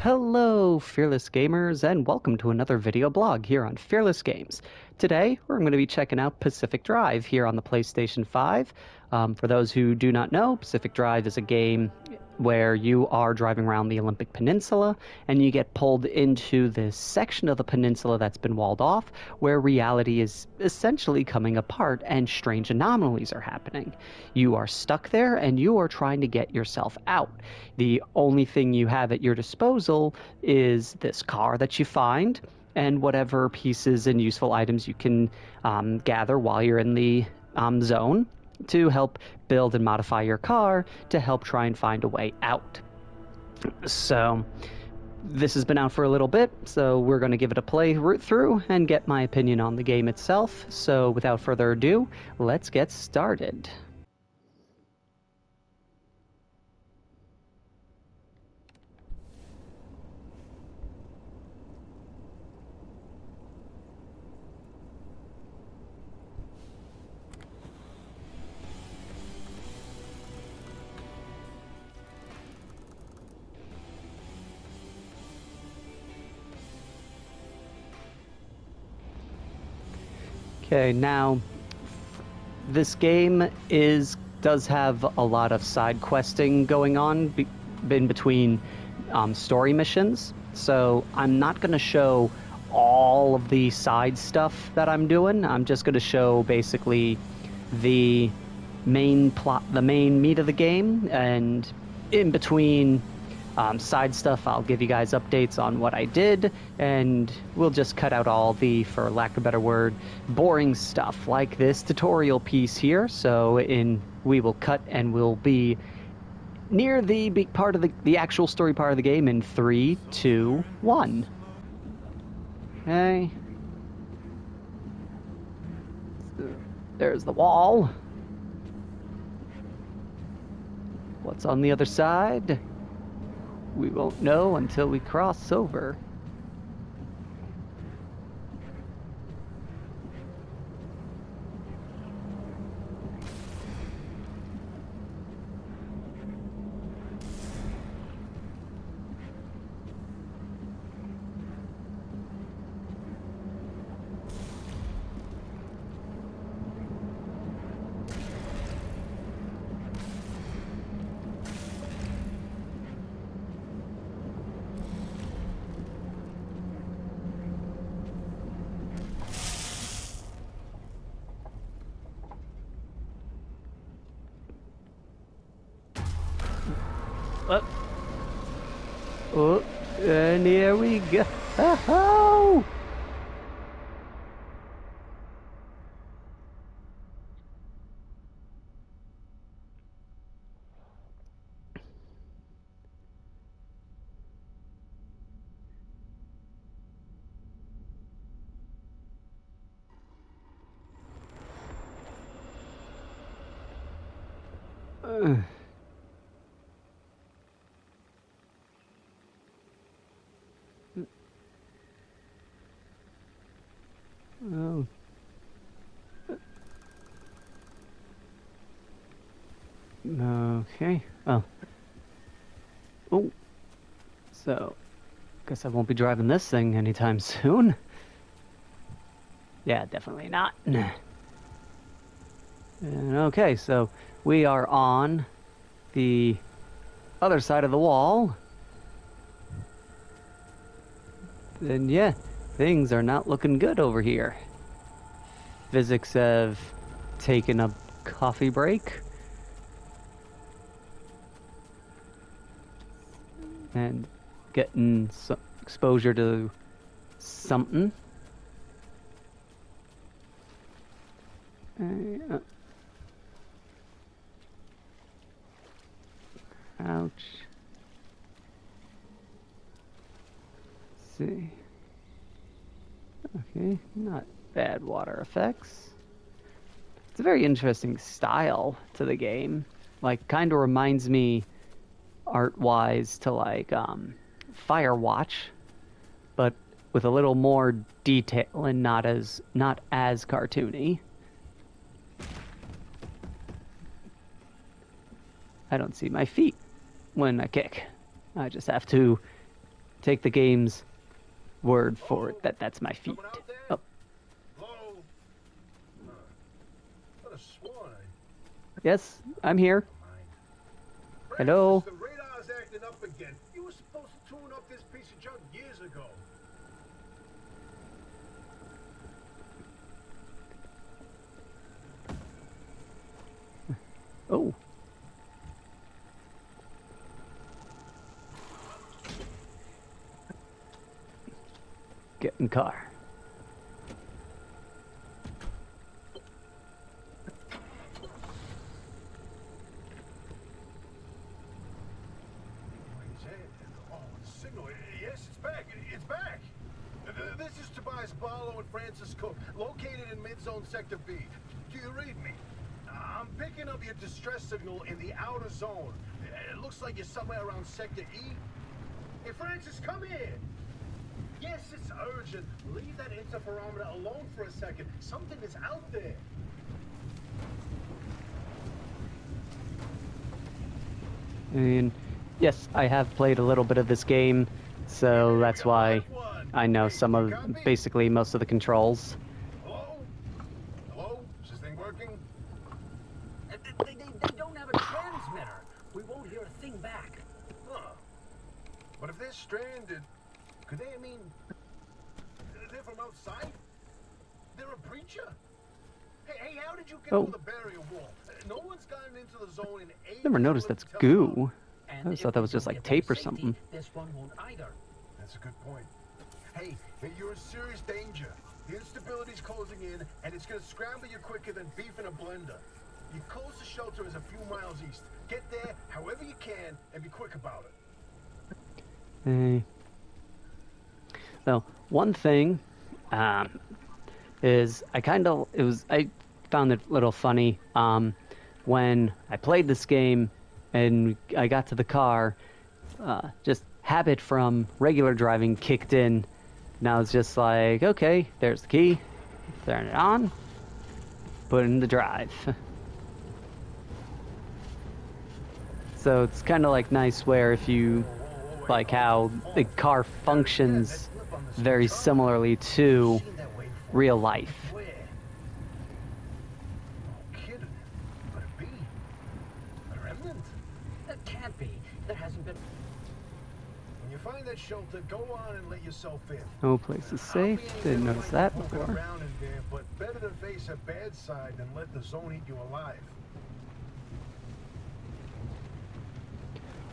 Hello, Fearless Gamers, and welcome to another video blog here on Fearless Games. Today, we're going to be checking out Pacific Drive here on the PlayStation 5. For those who do not know, Pacific Drive is a game where you are driving around the Olympic Peninsula, and you get pulled into this section of the peninsula that's been walled off, where reality is essentially coming apart and strange anomalies are happening. You are stuck there, and you are trying to get yourself out. The only thing you have at your disposal is this car that you find, and whatever pieces and useful items you can gather while you're in the zone to help build and modify your car to help try and find a way out. So this has been out for a little bit, so we're going to give it a play through and get my opinion on the game itself. So without further ado, let's get started. Okay, now this game does have a lot of side questing going on in between story missions. So I'm not going to show all of the side stuff that I'm doing. I'm just going to show basically the main plot, the main meat of the game, and in between side stuff, I'll give you guys updates on what I did, and we'll just cut out all the, for lack of a better word, boring stuff like this tutorial piece here. So we will cut and we'll be near the big part of the actual story part of the game in 3, 2, 1. Okay. There's the wall. What's on the other side? We won't know until we cross over. Oh, and here we go. Oh! Oh. Okay. Oh. So, guess I won't be driving this thing anytime soon. Yeah, definitely not. And okay, so we are on the other side of the wall. And yeah, things are not looking good over here. Physics have taken a coffee break. And getting some exposure to something. Ouch. Let's see. Okay, not bad water effects. It's a very interesting style to the game. Like, kind of reminds me art-wise to like Firewatch, but with a little more detail and not as cartoony. I don't see my feet when I kick. I just have to take the game's word for it that that's my feet. Someone out there? Oh, Hello? What a swan. yes, I'm here. Francis, Hello? the radar's acting up again. You were supposed to tune up this piece of junk years ago. Oh. Get in car. Oh, the signal. Yes, it's back. It's back. This is Tobias Barlow and Francis Cook, located in mid-zone Sector B. Do you read me? I'm picking up your distress signal in the outer zone. It looks like you're somewhere around Sector E. Hey, Francis, come here. Yes, it's urgent. Leave that interferometer alone for a second. Something is out there. And yes, I have played a little bit of this game, so that's why I know some of, basically most of the controls. Hello? Hello? Is this thing working? They don't have a transmitter. We won't hear a thing back. Huh. But if they're stranded, could they, they're from outside? They're a breacher? Hey, how did you get through the barrier wall? No one's gotten into the zone in 8 Never noticed that's goo. I always thought that was just like tape or something. This one won't either. That's a good point. Hey, you're in serious danger. The instability's closing in, and it's gonna scramble you quicker than beef in a blender. Your closest shelter is a few miles east. Get there however you can, and be quick about it. So one thing is I found it a little funny when I played this game and I got to the car, just habit from regular driving kicked in. Now it's just like, okay, there's the key, turn it on, put it in the drive. So it's kind of like nice where if you like how the car functions very similarly to real life. Where? No kidding. Could it be? A remnant? That can't be. There hasn't been. When you find that shelter, go on and let yourself in. No place is safe. Didn't notice that Poking before. around in there, but better to face a bad side than let the zone eat you alive.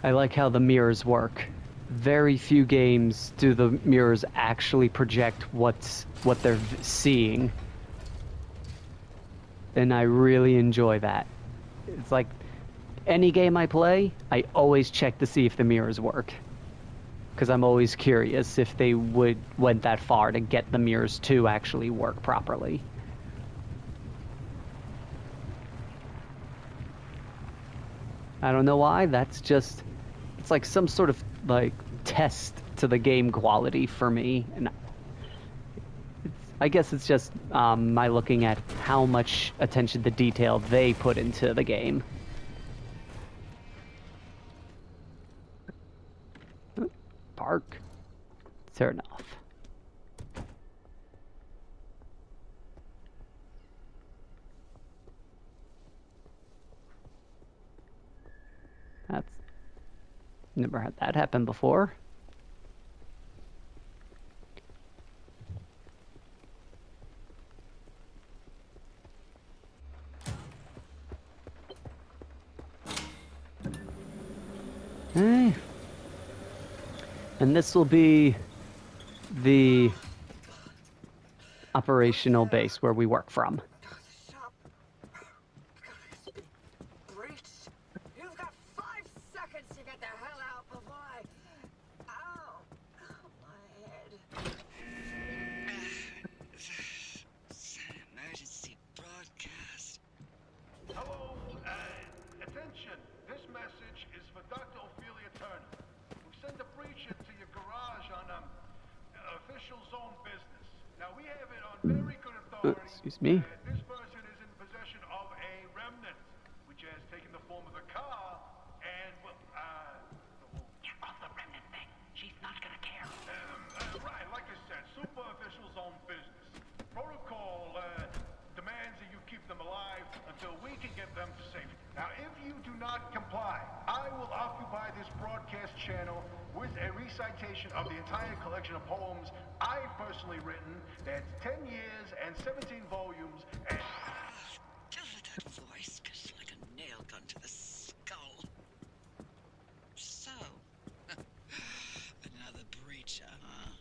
I like how the mirrors work. Very few games do the mirrors actually project what they're seeing. And I really enjoy that. It's like any game I play, I always check to see if the mirrors work. Because I'm always curious if they went that far to get the mirrors to actually work properly. I don't know why, it's like some sort of like test to the game quality for me, and I guess it's just my looking at how much attention to detail they put into the game. Park. Turn off. That's never had that happen before. Okay. And this will be the operational base where we work from. Stop. Bricks. You've got 5 seconds to get the hell out before I. Ow. My head. Emergency broadcast. Hello, attention. This message is for Dr. Ophelia Turner. We sent a breacher to your garage on official zone business. Now we have it on very good authority. Excuse me. This person is in possession of a remnant, which has taken the form of a car, and Get off the remnant thing. She's not gonna care. this broadcast channel with a recitation of the entire collection of poems I've personally written. That's 10 years and 17 volumes and... Tell her that voice cuts like a nail gun to the skull. So, another breacher, huh?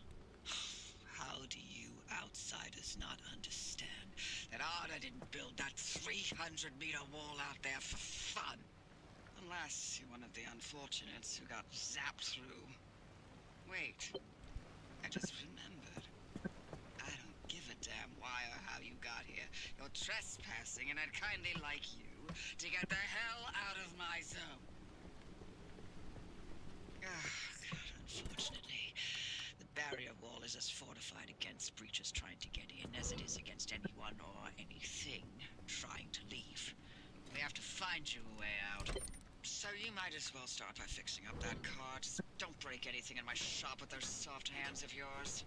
How do you outsiders not understand that Arda didn't build that 300-meter wall out there for fun? Unless you're one of the unfortunates who got zapped through. Wait, I just remembered. I don't give a damn why or how you got here. You're trespassing, and I'd kindly like you to get the hell out of my zone. Unfortunately, the barrier wall is as fortified against breaches trying to get in as it is against anyone or anything trying to leave. We have to find you a way out. So you might as well start by fixing up that car. Just don't break anything in my shop with those soft hands of yours.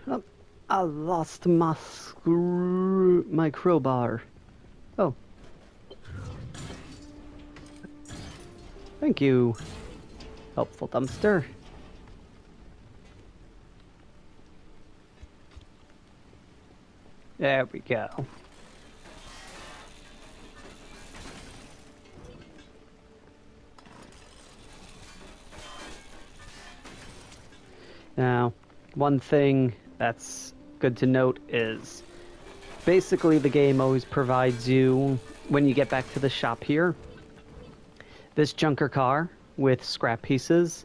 Oh, I lost my crowbar. Oh. Thank you. Helpful dumpster. There we go. Now, one thing that's good to note is basically the game always provides you, when you get back to the shop here, this junker car with scrap pieces,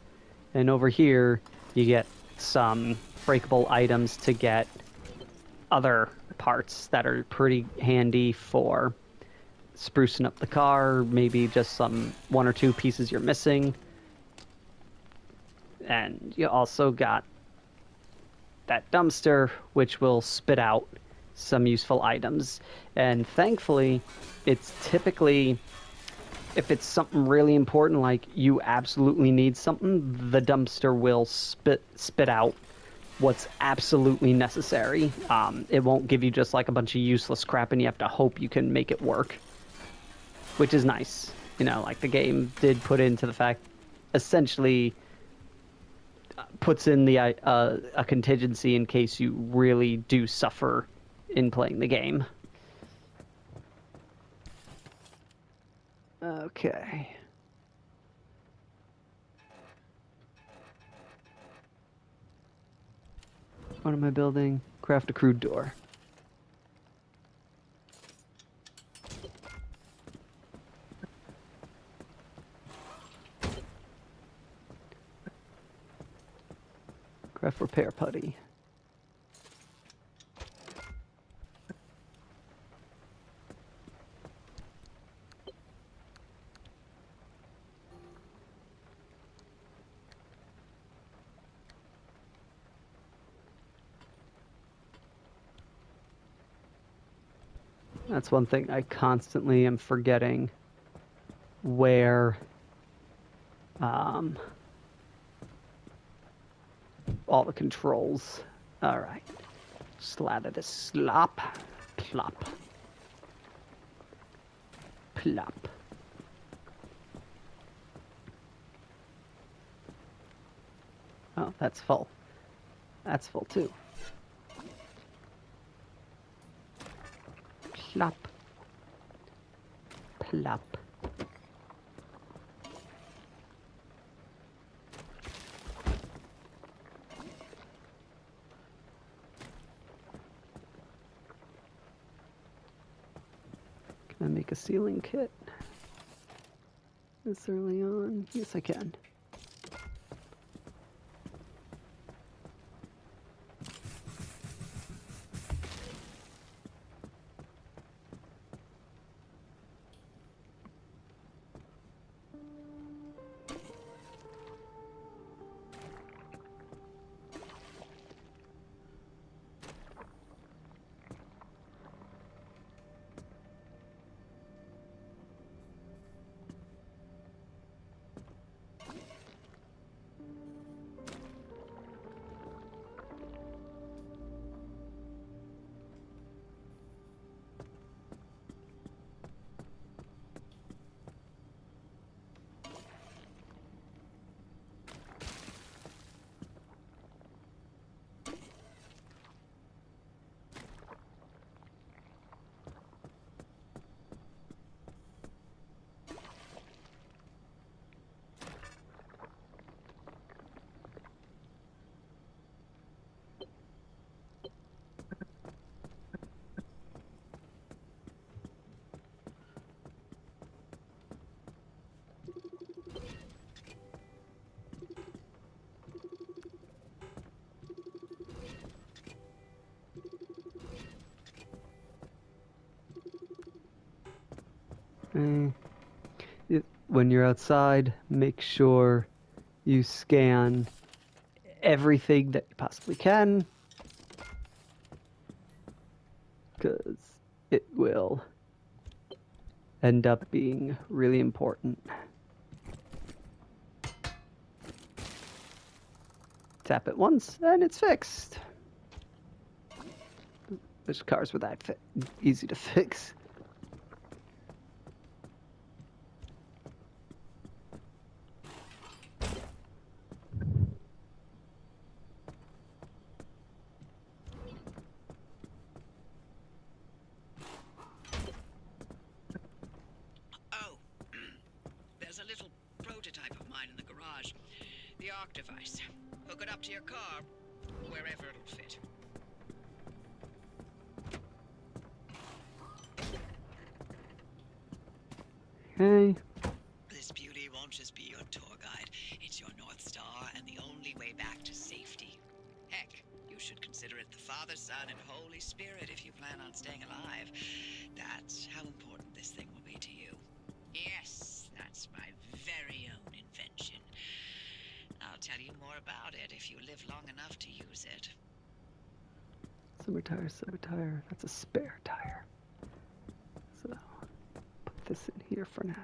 and over here you get some breakable items to get other parts that are pretty handy for sprucing up the car, maybe just one or two pieces you're missing. And you also got that dumpster, which will spit out some useful items. And thankfully, it's typically, if it's something really important, like you absolutely need something, the dumpster will spit out what's absolutely necessary. It won't give you just like a bunch of useless crap and you have to hope you can make it work, which is nice. You know, like the game did put into the fact, essentially puts in the a contingency in case you really do suffer in playing the game. Okay. What am I building? Craft a crude door. Craft repair putty. That's one thing I constantly am forgetting, where all the controls. All right. Slather this slop. Plop. Plop. Oh, that's full. That's full too. Plop. Plop. Can I make a ceiling kit this early on? Yes, I can. When you're outside, make sure you scan everything that you possibly can, because it will end up being really important. Tap it once, and it's fixed. There's cars were that easy to fix. Oh, there's a little prototype of mine in the garage. The Arc device. Hook it up to your car, wherever it'll fit. Okay. This beauty won't just be your tour guide. It's your North Star and the only way back to safety. Heck, you should consider it the Father, Son, and Holy Spirit if you plan on staying alive. That's how important this thing will be to you. Yes, that's my very own invention. I'll tell you more about it if you live long enough to use it. Summer tire, summer tire. That's a spare tire. So, put this in here for now.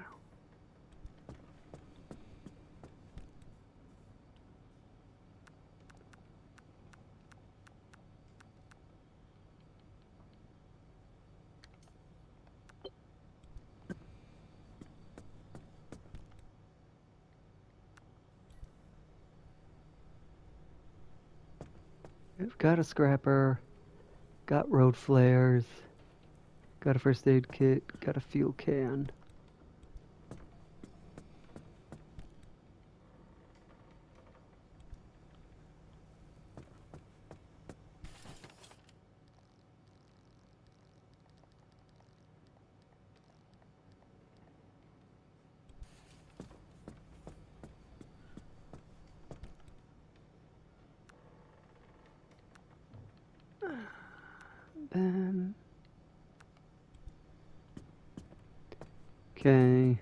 We've got a scrapper, got road flares, got a first aid kit, got a fuel can. Then, okay.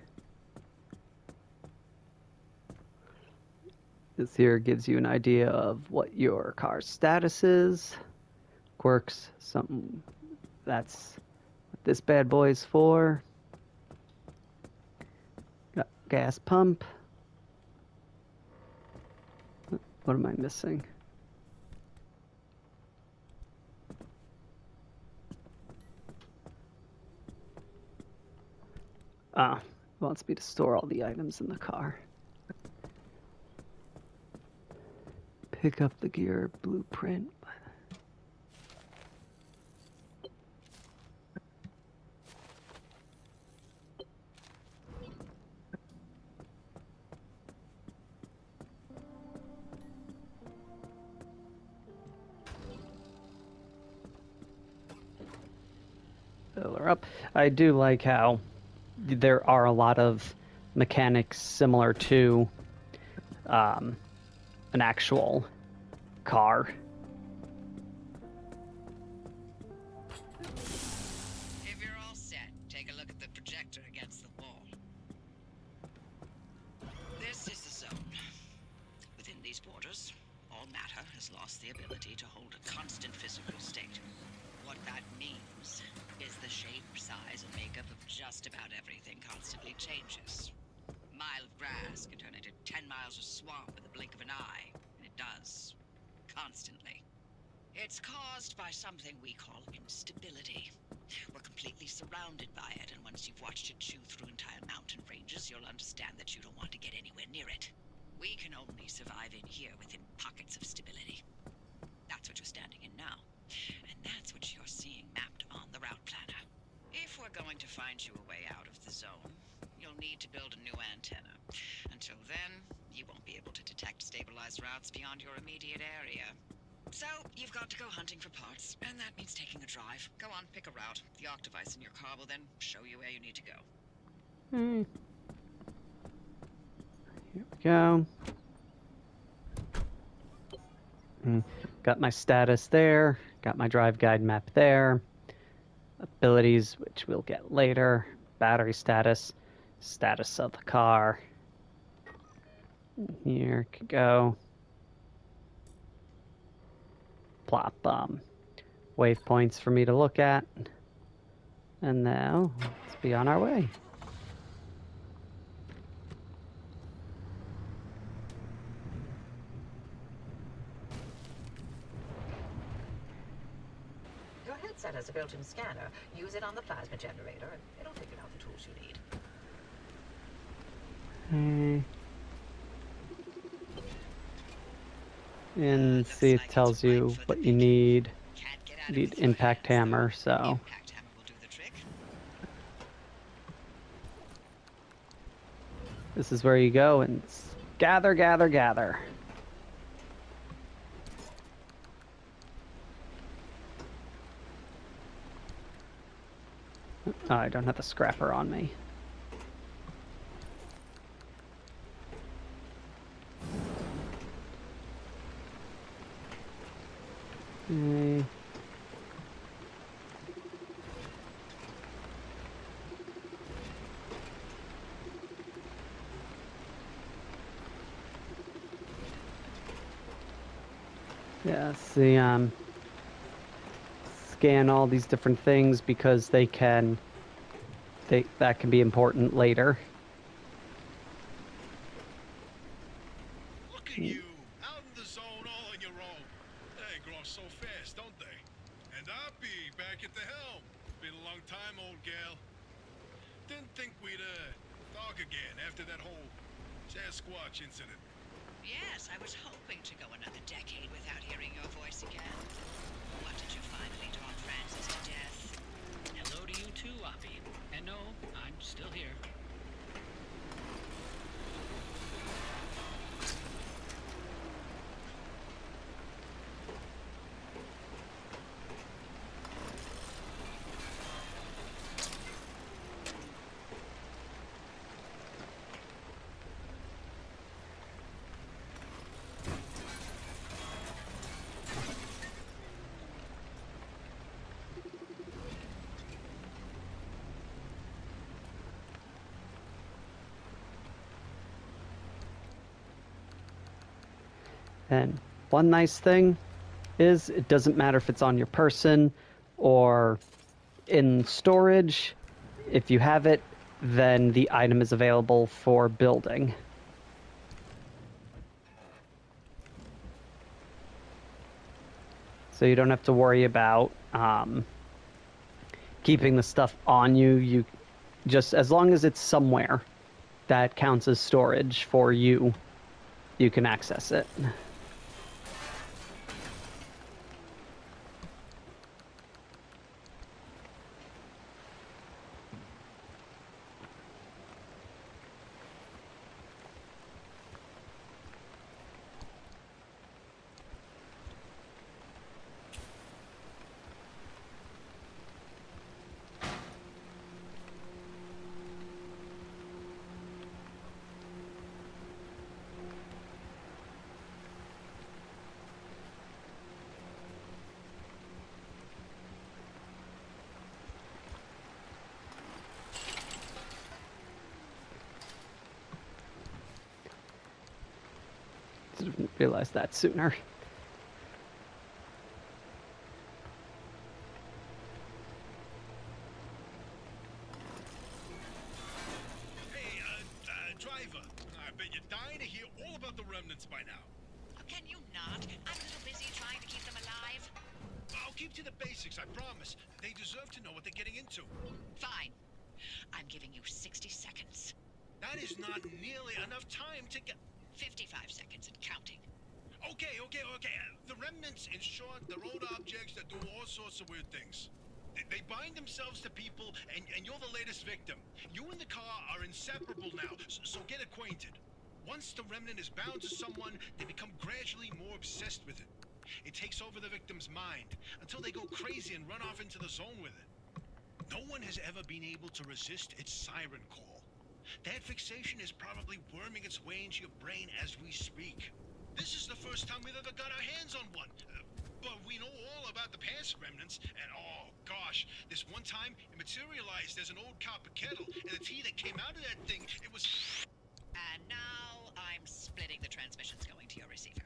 This here gives you an idea of what your car's status is. Quirks, something that's what this bad boy is for. Got gas pump. What am I missing? Ah, wants me to store all the items in the car. Pick up the gear blueprint. Fill her up. I do like how there are a lot of mechanics similar to an actual car. If you're all set, take a look at the projector against the wall. This is the zone. Within these borders, all matter has lost the ability to hold a constant physical state. What that means is the shape, size, and makeup of just about everything constantly changes. A mile of grass can turn into 10 miles of swamp with a blink of an eye, and it does. Constantly. It's caused by something we call instability. We're completely surrounded by it, and once you've watched it chew through entire mountain ranges, you'll understand that you don't want to get anywhere near it. We can only survive in here within pockets of stability. That's what you're standing in now. And that's what you're seeing mapped on the route planner. If we're going to find you a way out of the zone, you'll need to build a new antenna. Until then, you won't be able to detect stabilized routes beyond your immediate area. So, you've got to go hunting for parts, and that means taking a drive. Go on, pick a route. The Arc device in your car will then show you where you need to go. Here we go. Got my status there. Got my drive guide map there. Abilities, which we'll get later. battery status, status of the car. Here could go. Plop waypoints for me to look at. And now, let's be on our way. Your headset has a built-in scanner. Use it on the plasma generator, and it'll figure out the tools you need. And see, it tells you what you need. You need impact hammer, so. Impact hammer will do the trick. This is where you go and gather, gather, gather. Oh, I don't have the scrapper on me. Okay. Yeah, see, scan all these different things because that can be important later. Look at you, out in the zone all on your own. They grow up so fast, don't they? And I'll be back at the helm. Been a long time, old gal. Didn't think we'd talk again after that whole Sasquatch incident. Yes, I was hoping to go another decade without hearing your voice again. What did you finally talk Francis to death? Hello to you too, Oppie. And no, I'm still here. And one nice thing is it doesn't matter if it's on your person or in storage. If you have it, then the item is available for building. So you don't have to worry about keeping the stuff on you. You just, as long as it's somewhere that counts as storage for you, you can access it. Didn't realize that sooner. Hey, driver, I bet you're dying to hear all about the remnants by now. Oh, can you not? I'm a little busy trying to keep them alive. I'll keep to the basics, I promise. They deserve to know what they're getting into. Fine. I'm giving you 60 seconds. That is not nearly enough time to get... 55 seconds and counting. Okay. The remnants, in short, they're old objects that do all sorts of weird things. They bind themselves to people, and you're the latest victim. You and the car are inseparable now, so get acquainted. Once the remnant is bound to someone, they become gradually more obsessed with it. It takes over the victim's mind, until they go crazy and run off into the zone with it. No one has ever been able to resist its siren call. That fixation is probably worming its way into your brain as we speak. This is the first time we've ever got our hands on one. But we know all about the past remnants, and oh gosh, this one time it materialized as an old copper kettle, and the tea that came out of that thing, it was... And now I'm splitting the transmissions going to your receiver.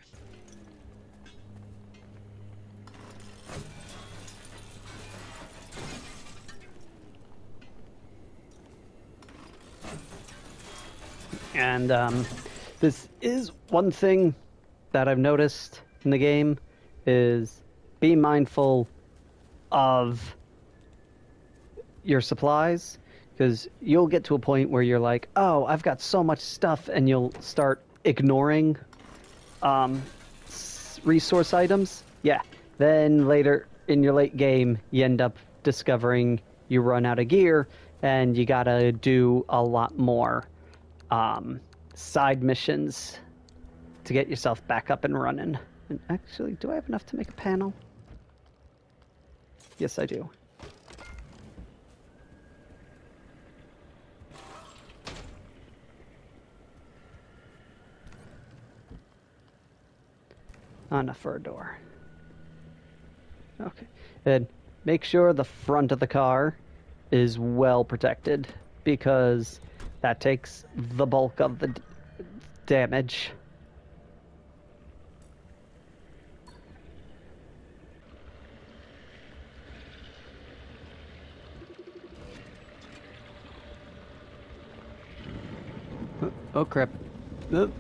And this is one thing that I've noticed in the game is be mindful of your supplies, because you'll get to a point where you're like, oh, I've got so much stuff, and you'll start ignoring resource items. Yeah, then later in your late game, you end up discovering you run out of gear, and you gotta do a lot more side missions to get yourself back up and running. And actually, do I have enough to make a panel? Yes, I do. Not enough for a door. Okay. And make sure the front of the car is well protected, because that takes the bulk of the damage. Oh crap. Nope.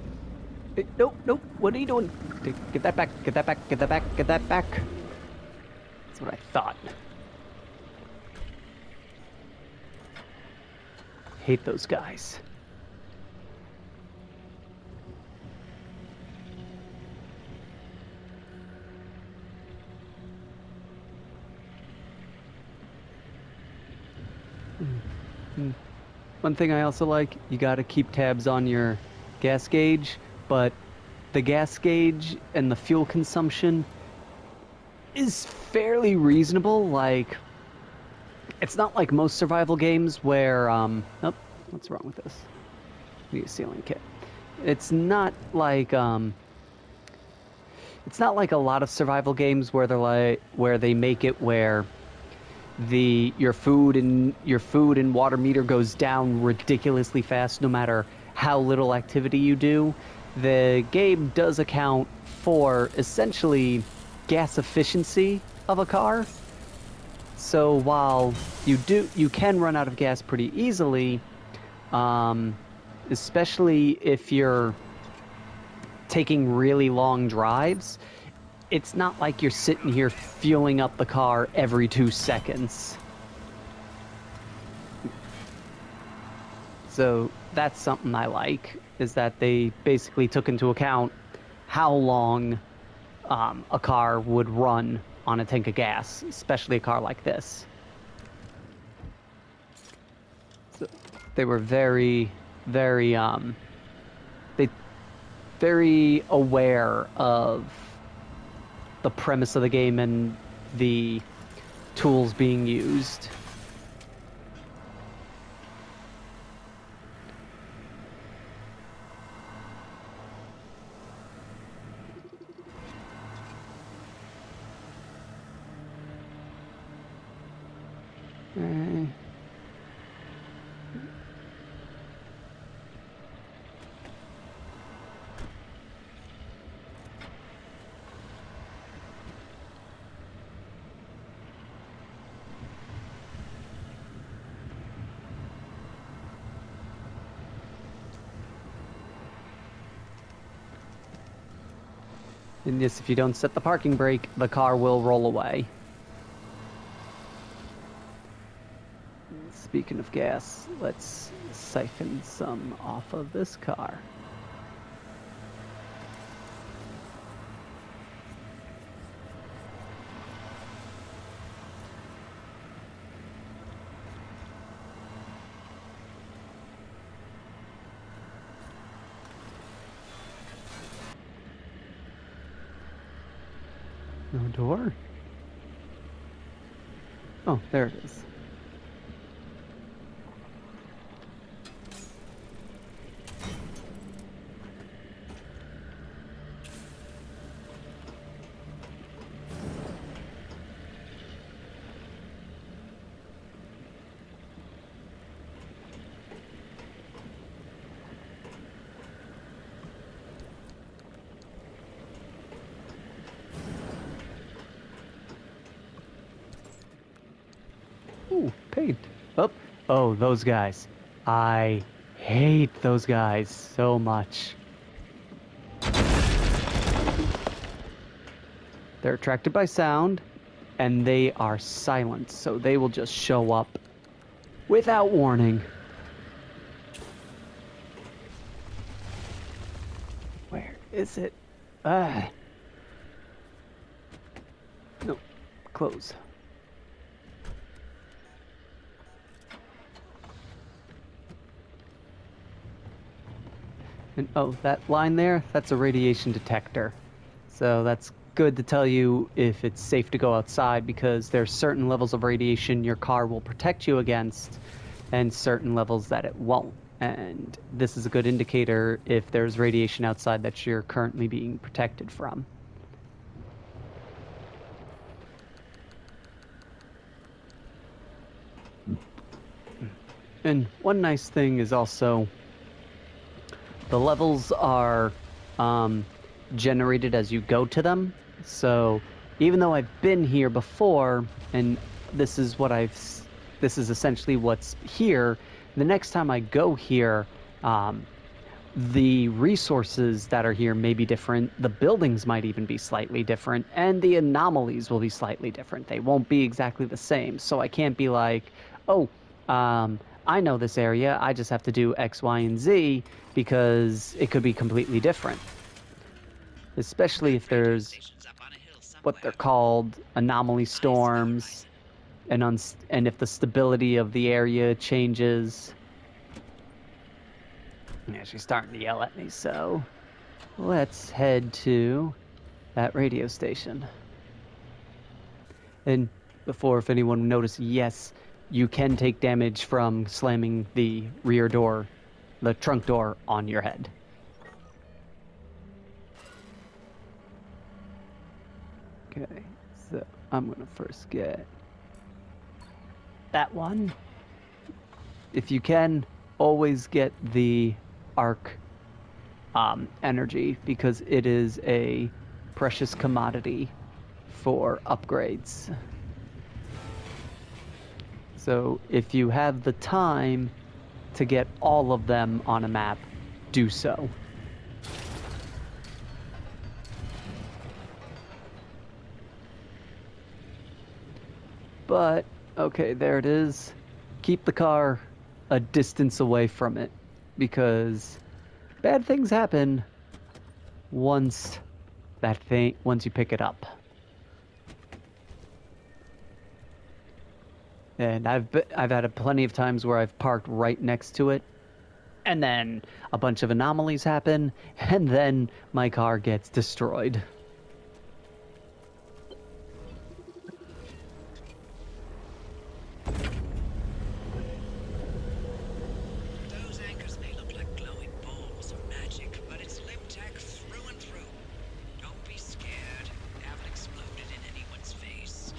Nope. What are you doing? Get that back. Get that back. Get that back. Get that back. That's what I thought. Hate those guys. One thing I also like, you gotta keep tabs on your gas gauge, but the gas gauge and the fuel consumption is fairly reasonable. Like, it's not like most survival games where, oh, what's wrong with this? Need a sealing kit. It's not like a lot of survival games where they make it where your food and water meter goes down ridiculously fast no matter how little activity you do. The game does account for essentially gas efficiency of a car. So while you can run out of gas pretty easily, especially if you're taking really long drives, it's not like you're sitting here fueling up the car every 2 seconds. So that's something I like, is that they basically took into account how long a car would run on a tank of gas, especially a car like this. So they were very aware of the premise of the game and the tools being used. And yes, if you don't set the parking brake, the car will roll away. Speaking of gas, let's siphon some off of this car. No door? Oh, there it is. Ooh, paint. Oh, oh, those guys. I hate those guys so much. They're attracted by sound, and they are silent, so they will just show up without warning. Where is it? Ah. No, close. And oh, that line there, that's a radiation detector. So that's good to tell you if it's safe to go outside, because there's certain levels of radiation your car will protect you against and certain levels that it won't. And this is a good indicator if there's radiation outside that you're currently being protected from. And one nice thing is also the levels are generated as you go to them. So even though I've been here before, and this is essentially what's here, the next time I go here, the resources that are here may be different, the buildings might even be slightly different, and the anomalies will be slightly different. They won't be exactly the same. So I can't be like, oh, I know this area, I just have to do X, Y, and Z, because it could be completely different. Especially if there's what they're called anomaly storms, and if the stability of the area changes. Yeah, she's starting to yell at me, so let's head to that radio station. And before, if anyone noticed, yes, you can take damage from slamming the rear door, the trunk door, on your head. Okay, so I'm gonna first get that one. If you can, always get the arc energy, because it is a precious commodity for upgrades. So if you have the time to get all of them on a map, do so. But, okay, there it is. Keep the car a distance away from it, because bad things happen once you pick it up. And I've had plenty of times where I've parked right next to it, and then a bunch of anomalies happen, and then my car gets destroyed. Those anchors may look like glowing balls of magic, but it's Limtech through and through. Don't be scared. They haven't exploded in anyone's face.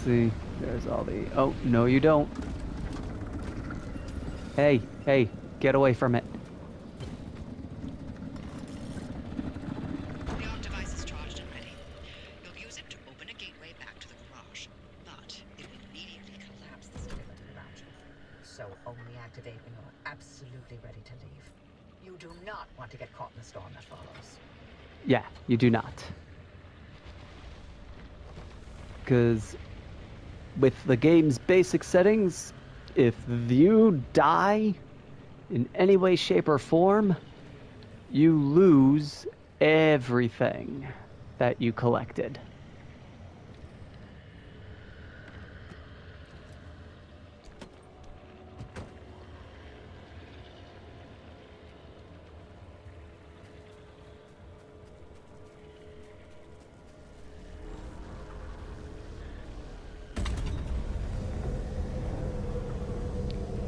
See, there's all the... Oh, no you don't. Hey, get away from it. The arc device is charged and ready. You'll use it to open a gateway back to the garage, but it will immediately collapse the stability around you. So only activate when you're absolutely ready to leave. You do not want to get caught in the storm that follows. Yeah, you do not. Because with the game's basic settings, if you die in any way, shape, or form, you lose everything that you collected.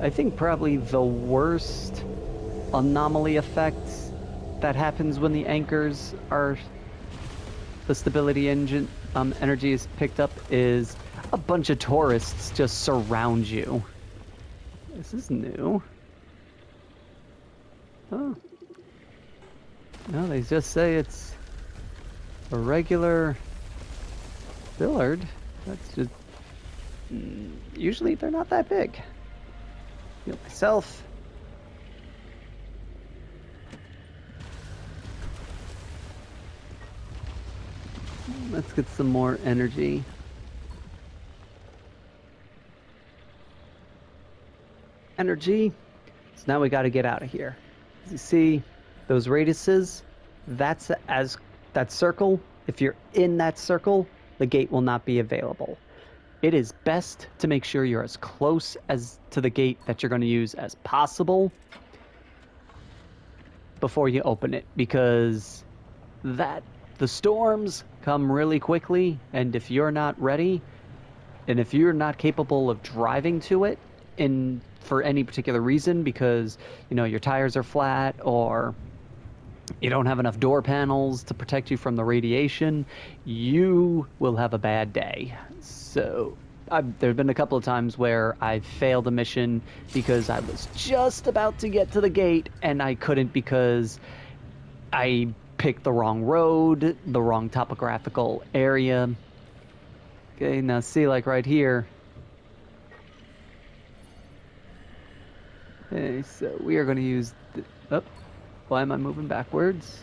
I think probably the worst anomaly effect that happens when the anchors are... the stability engine energy is picked up is a bunch of tourists just surround you. This is new. Oh. No, they just say it's a regular Billard? That's just... usually they're not that big. Heal myself. Let's get some more energy. Energy. So now we got to get out of here. As you see, those radiuses, that circle, if you're in that circle, the gate will not be available. It is best to make sure you're as close as to the gate that you're going to use as possible before you open it, because the storms come really quickly, and if you're not ready, and if you're not capable of driving to it for any particular reason, because your tires are flat or you don't have enough door panels to protect you from the radiation, you will have a bad day. So there have been a couple of times where I failed a mission because I was just about to get to the gate and I couldn't because I picked the wrong road, the wrong topographical area. Okay, now see, like right here. Okay, so we are going to use why am I moving backwards?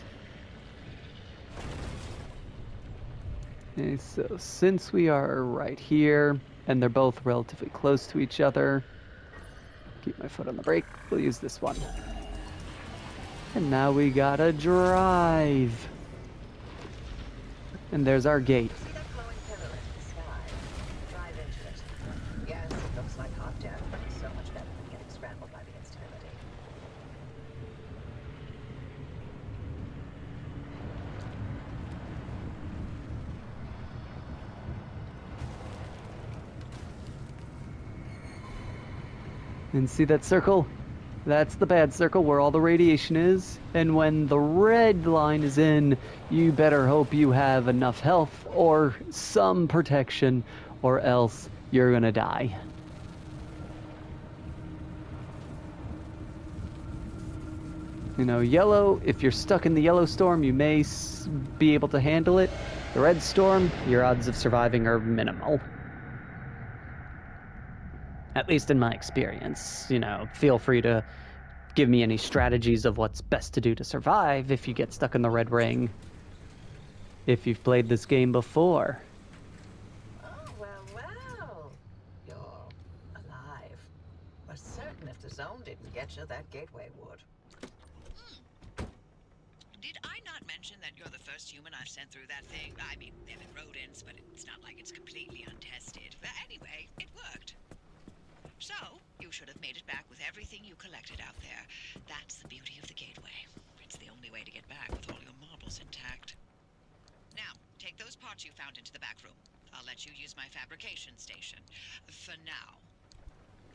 Okay, so since we are right here, and they're both relatively close to each other, keep my foot on the brake, we'll use this one. And now we gotta drive. And there's our gate. See that glowing pillar in the sky? Drive into it. Yes, it looks like hot death, but it's so much better than getting scrambled by the instability. And see that circle? That's the bad circle where all the radiation is. And when the red line is in, you better hope you have enough health or some protection, or else you're gonna die. Yellow, if you're stuck in the yellow storm, you may be able to handle it. The red storm, your odds of surviving are minimal. At least in my experience. Feel free to give me any strategies of what's best to do to survive if you get stuck in the red ring. If you've played this game before. Oh, well. You're alive. We're certain if the zone didn't get you, that gateway would. Did I not mention that you're the first human I've sent through that thing? I mean, they've been rodents, but it's not like it's completely untested. But anyway, it worked. So, you should have made it back with everything you collected out there. That's the beauty of the gateway. It's the only way to get back with all your marbles intact. Now, take those parts you found into the back room. I'll let you use my fabrication station. For now.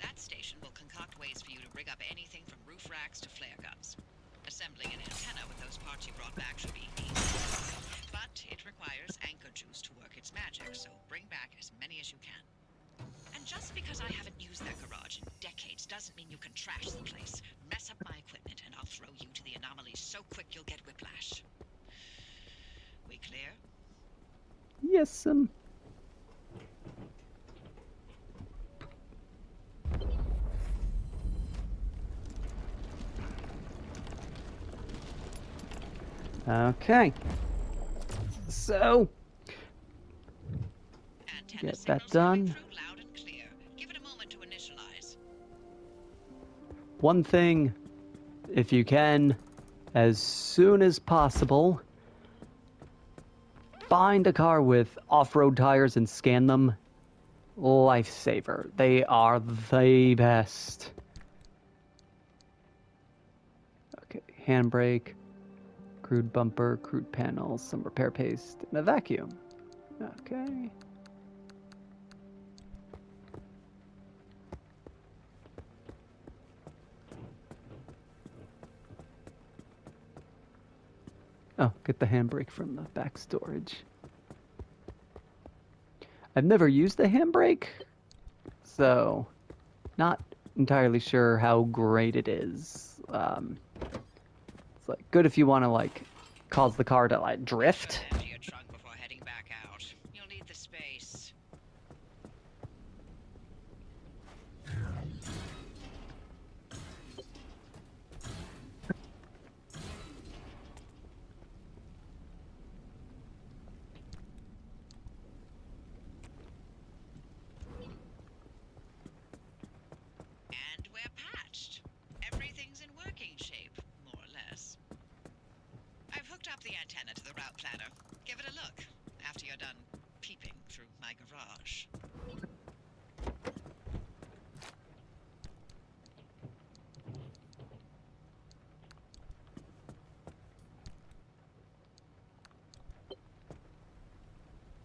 That station will concoct ways for you to rig up anything from roof racks to flare guns. Assembling an antenna with those parts you brought back should be easy. But it requires anchor juice to work its magic, so bring back as many as you can. And just because I haven't used that garage in decades doesn't mean you can trash the place. Mess up my equipment and I'll throw you to the anomalies so quick you'll get whiplash. We clear? Yes, Okay. So, Antenna get that signals coming done. through loud and clear. Give it a moment to initialize. One thing, if you can, as soon as possible, find a car with off-road tires and scan them. Lifesaver. They are the best. Okay, handbrake, crude bumper, crude panels, some repair paste, and a vacuum. Okay. Oh, get the handbrake from the back storage. I've never used the handbrake, so not entirely sure how great it is. It's like good if you want to cause the car to drift. Empty your trunk before heading back out. You'll need the space. you're done peeping through my garage.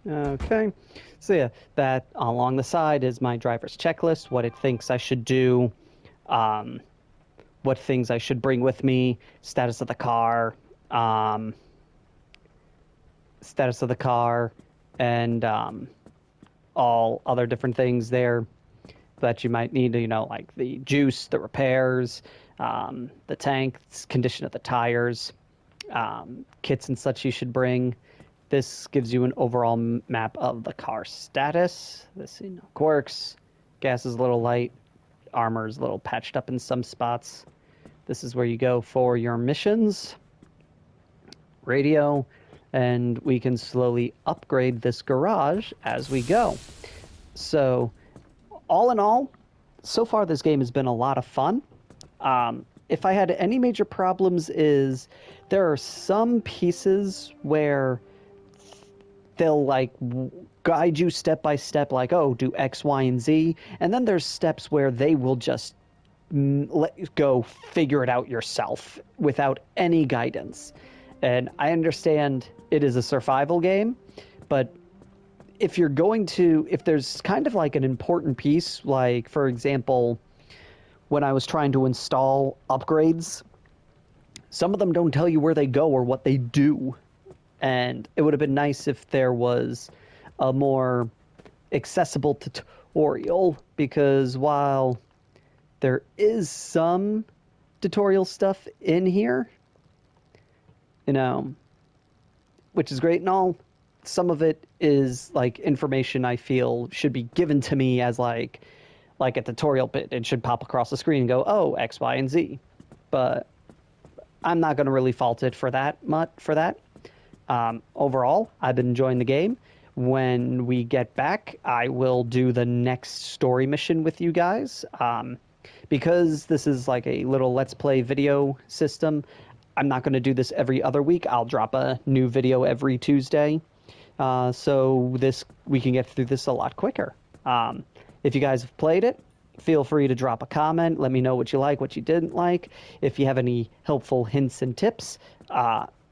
Okay, so yeah, that along the side is my driver's checklist, what it thinks I should do, what things I should bring with me, status of the car, and all other different things there that you might need to, like the juice, the repairs, the tanks, condition of the tires, kits and such you should bring. This gives you an overall map of the car status. This, quirks, gas is a little light, armor is a little patched up in some spots. This is where you go for your missions, radio, and we can slowly upgrade this garage as we go. So, all in all, so far this game has been a lot of fun. If I had any major problems is there are some pieces where they'll like guide you step by step, like, oh, do X, Y, and Z. And then there's steps where they will just let you go figure it out yourself without any guidance. And I understand it is a survival game, but if there's kind of like an important piece, like, for example, when I was trying to install upgrades, some of them don't tell you where they go or what they do. And it would have been nice if there was a more accessible tutorial, because while there is some tutorial stuff in here, which is great and all, some of it is like information I feel should be given to me as like a tutorial bit. It should pop across the screen and go, oh, X, Y, and Z. But I'm not going to really fault it for that. Overall, I've been enjoying the game. When we get back, I will do the next story mission with you guys. Because this is like a little Let's Play video system, I'm not going to do this every other week. I'll drop a new video every Tuesday. So we can get through this a lot quicker. If you guys have played it, feel free to drop a comment. Let me know what you like, what you didn't like. If you have any helpful hints and tips,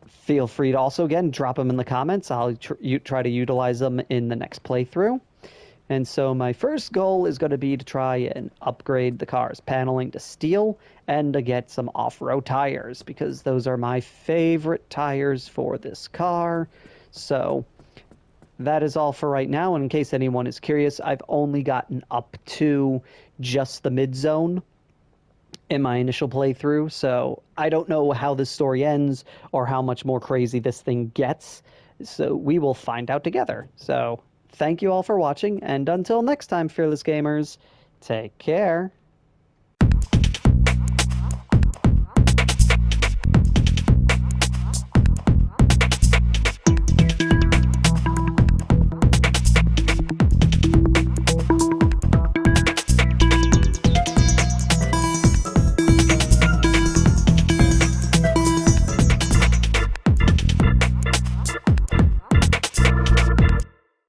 feel free to also, again, drop them in the comments. I'll try to utilize them in the next playthrough. And so my first goal is going to be to try and upgrade the car's paneling to steel and to get some off-road tires, because those are my favorite tires for this car. So that is all for right now. And in case anyone is curious, I've only gotten up to just the mid-zone in my initial playthrough, so I don't know how this story ends or how much more crazy this thing gets. So we will find out together. So thank you all for watching, and until next time, Fearless Gamers, take care.